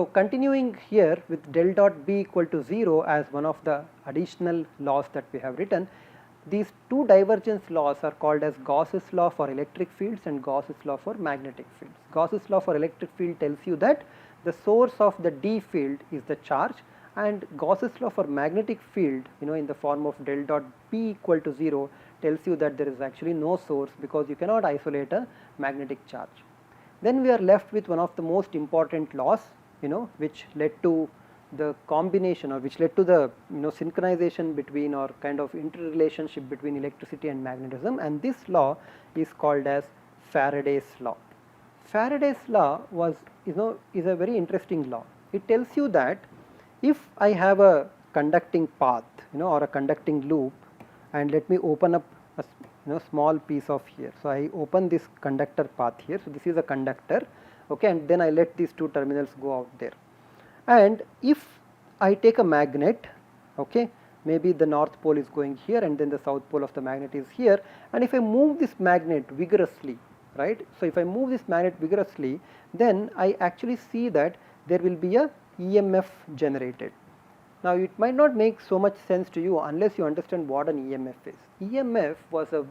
So continuing here with del dot B equal to 0 as one of the additional laws that we have written, these two divergence laws are called as Gauss's law for electric fields and Gauss's law for magnetic fields. Gauss's law for electric field tells you that the source of the D field is the charge, and Gauss's law for magnetic field, in the form of del dot B equal to 0 tells you that there is actually no source because you cannot isolate a magnetic charge. Then we are left with one of the most important laws, which led to the combination, or which led to the synchronization between, or kind of interrelationship between electricity and magnetism, and this law is called as Faraday's law. Faraday's law is a very interesting law. It tells you that if I have a conducting path, or a conducting loop, and let me open up a small piece of here. So I open this conductor path here. So this is a conductor, okay, and then I let these two terminals go out there. And if I take a magnet, okay, maybe the north pole is going here and then the south pole of the magnet is here, and if I move this magnet vigorously, right, so if I move this magnet vigorously, then I actually see that there will be a EMF generated. Now it might not make so much sense to you unless you understand what an EMF is. EMF was a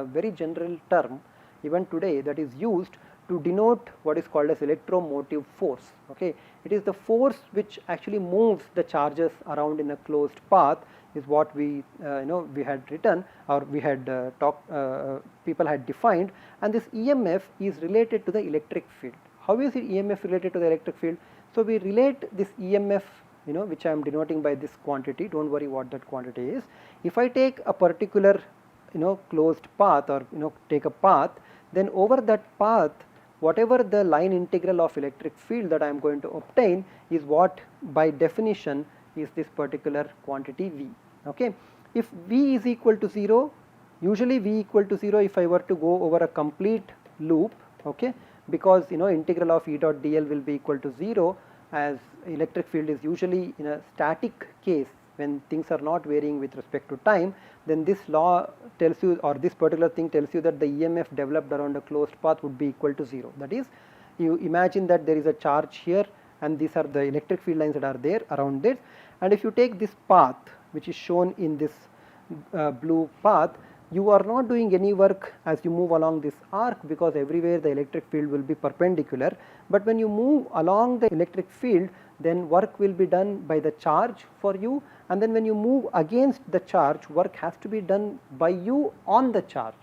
very general term even today that is used to denote what is called as electromotive force. Okay, it is the force which actually moves the charges around in a closed path, is what we we had written, or we had people had defined, and this EMF is related to the electric field. How is it EMF related to the electric field? So we relate this EMF, which I am denoting by this quantity. Don't worry what that quantity is. If I take a particular closed path, or take a path, then over that path, whatever the line integral of electric field that I am going to obtain is what by definition is this particular quantity V. Okay, if V is equal to 0, usually V equal to 0 if I were to go over a complete loop, okay, because integral of E dot dl will be equal to 0, as electric field is usually in a static case when things are not varying with respect to time, then this law tells you, or this particular thing tells you, that the EMF developed around a closed path would be equal to 0. That is, you imagine that there is a charge here and these are the electric field lines that are there around it, and if you take this path which is shown in this blue path, you are not doing any work as you move along this arc, because everywhere the electric field will be perpendicular. But when you move along the electric field, then work will be done by the charge for you, and then when you move against the charge, work has to be done by you on the charge.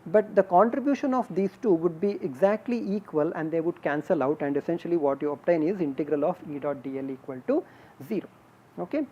But the contribution of these two would be exactly equal and they would cancel out, and essentially what you obtain is integral of E dot dl equal to 0. Okay.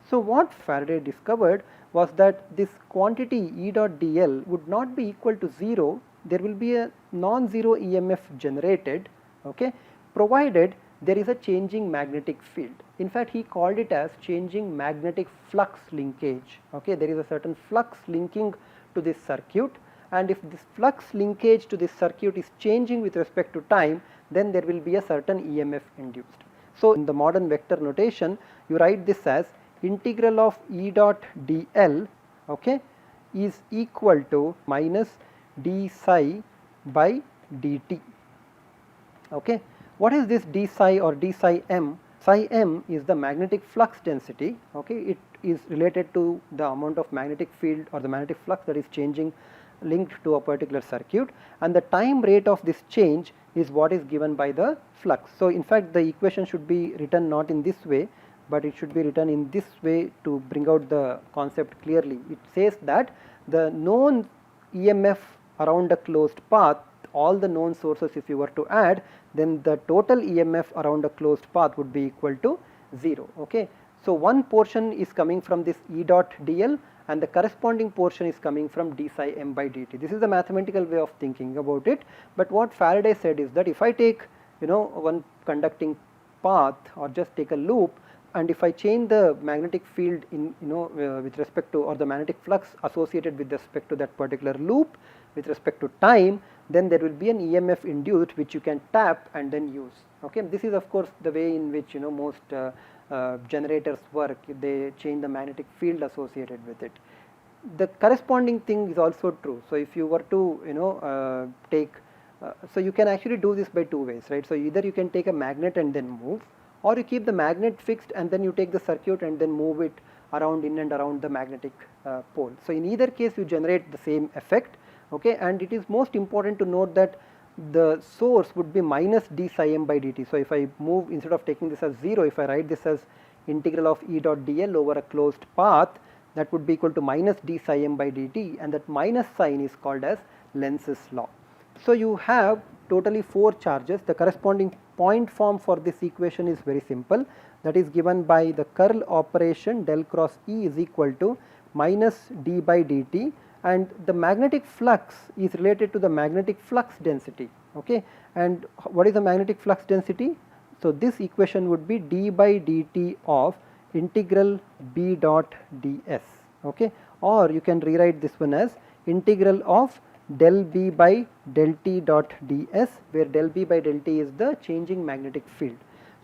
So what Faraday discovered was that this quantity E dot dl would not be equal to 0, there will be a non-zero EMF generated, okay, provided there is a changing magnetic field. In fact, he called it as changing magnetic flux linkage. Okay, there is a certain flux linking to this circuit, and if this flux linkage to this circuit is changing with respect to time, then there will be a certain EMF induced. So in the modern vector notation, you write this as integral of E dot dl, okay, is equal to minus d psi by dt. Okay. What is this d psi or d psi m? Psi m is the magnetic flux density. Okay, it is related to the amount of magnetic field or the magnetic flux that is changing linked to a particular circuit, and the time rate of this change is what is given by the flux. So in fact, the equation should be written not in this way, but it should be written in this way to bring out the concept clearly. It says that the known EMF around a closed path, all the known sources if you were to add, then the total EMF around a closed path would be equal to 0. Okay. So one portion is coming from this E dot dl and the corresponding portion is coming from d psi m by dt. This is the mathematical way of thinking about it. But what Faraday said is that if I take one conducting path or just take a loop, and if I change the magnetic field in with respect to, or the magnetic flux associated with respect to that particular loop with respect to time, then there will be an EMF induced which you can tap and then use. Okay, this is of course the way in which most generators work. They change the magnetic field associated with it. The corresponding thing is also true. So if you were to take so you can actually do this by two ways, right? So either you can take a magnet and then move, or you keep the magnet fixed and then you take the circuit and then move it around in and around the magnetic pole. So in either case you generate the same effect, okay, and it is most important to note that the source would be minus d psi m by dt. So if I move, instead of taking this as 0, if I write this as integral of E dot dl over a closed path, that would be equal to minus d psi m by dt, and that minus sign is called as Lenz's law. So you have totally 4 charges. The corresponding point form for this equation is very simple, that is given by the curl operation del cross E is equal to minus d by dt, and the magnetic flux is related to the magnetic flux density, okay. And what is the magnetic flux density? So this equation would be d by dt of integral b dot ds, okay, or you can rewrite this one as integral of del b by del t dot ds, where del b by del t is the changing magnetic field.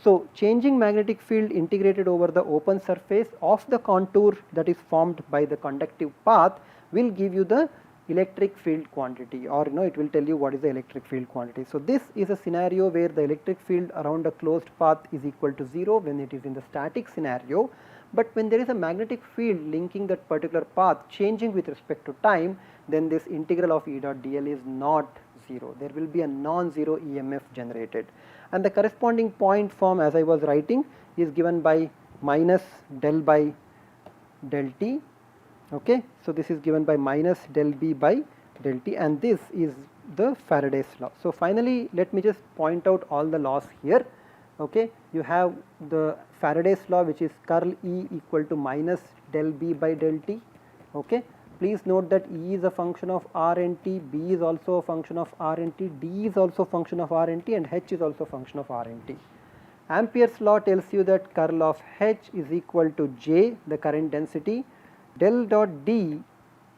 So changing magnetic field integrated over the open surface of the contour that is formed by the conductive path will give you the electric field quantity, or it will tell you what is the electric field quantity. So this is a scenario where the electric field around a closed path is equal to 0 when it is in the static scenario, but when there is a magnetic field linking that particular path changing with respect to time, then this integral of E dot dl is not 0. There will be a non-zero EMF generated, and the corresponding point form, as I was writing, is given by minus del by del t, okay. So this is given by minus del b by del t, and this is the Faraday's law. So finally let me just point out all the laws here, okay. You have the Faraday's law, which is curl E equal to minus del b by del t, okay. Please note that E is a function of R and T, B is also a function of R and T, D is also a function of R and T, and H is also a function of R and T. Ampere's law tells you that curl of H is equal to J, the current density. Del dot D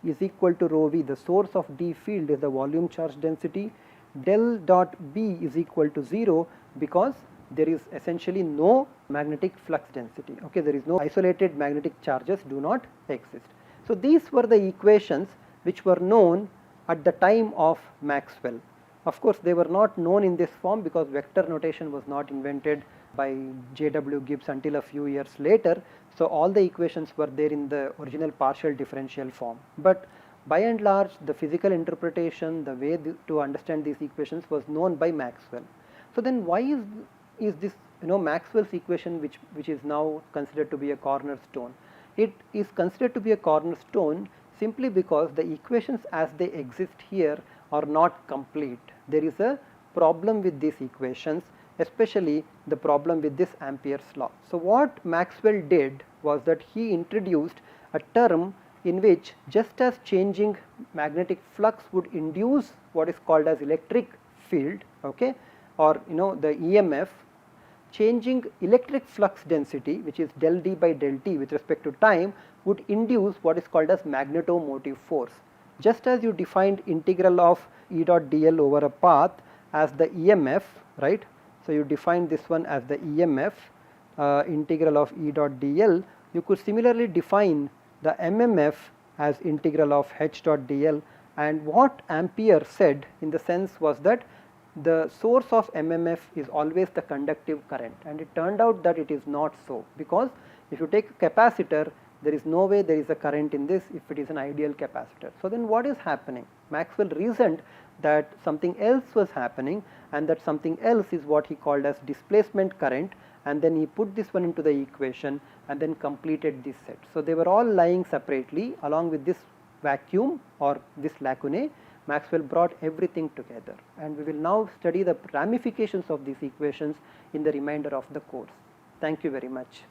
is equal to rho v, the source of D field is the volume charge density. Del dot B is equal to 0 because there is essentially no magnetic flux density, okay. There is no isolated magnetic charges, do not exist. So these were the equations which were known at the time of Maxwell. Of course they were not known in this form because vector notation was not invented by J.W. Gibbs until a few years later. So all the equations were there in the original partial differential form, but by and large the physical interpretation, the way to understand these equations was known by Maxwell. So then why is this Maxwell's equation which is now considered to be a cornerstone? It is considered to be a cornerstone simply because the equations as they exist here are not complete. There is a problem with these equations, especially the problem with this Ampere's law. So what Maxwell did was that he introduced a term in which just as changing magnetic flux would induce what is called as electric field, okay, or the EMF, changing electric flux density, which is del d by del t with respect to time, would induce what is called as magnetomotive force. Just as you defined integral of E dot dl over a path as the EMF, right? So you defined this one as the EMF, integral of E dot dl. You could similarly define the MMF as integral of H dot dl, and what Ampere said in the sense was that the source of MMF is always the conductive current, and it turned out that it is not so, because if you take a capacitor, there is no way there is a current in this if it is an ideal capacitor. So then what is happening? Maxwell reasoned that something else was happening, and that something else is what he called as displacement current, and then he put this one into the equation and then completed this set. So they were all lying separately along with this vacuum or this lacunae. Maxwell brought everything together, and we will now study the ramifications of these equations in the remainder of the course. Thank you very much.